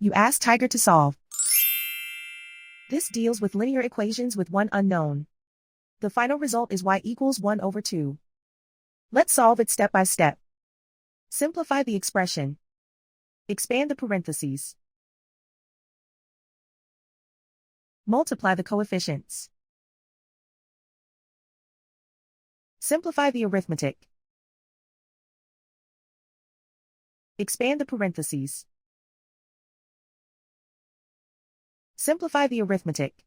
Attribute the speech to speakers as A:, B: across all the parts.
A: You ask Tiger to solve. This deals with linear equations with one unknown. The final result is y=1/2. Let's solve it step by step. Simplify the expression. Expand the parentheses. Multiply the coefficients. Simplify the arithmetic. Expand the parentheses. Simplify the arithmetic.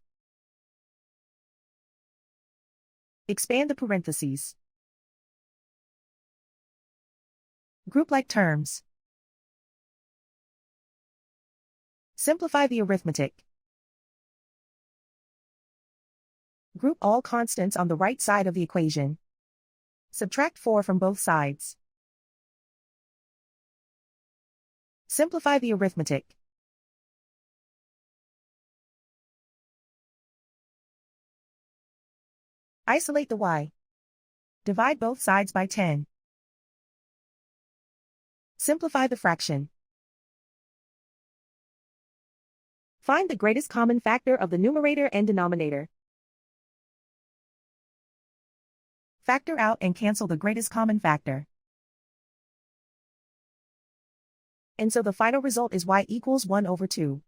A: Expand the parentheses. Group like terms. Simplify the arithmetic. Group all constants on the right side of the equation. Subtract 4 from both sides. Simplify the arithmetic. Isolate the y. Divide both sides by 10. Simplify the fraction. Find the greatest common factor of the numerator and denominator. Factor out and cancel the greatest common factor. And so the final result is y=1/2.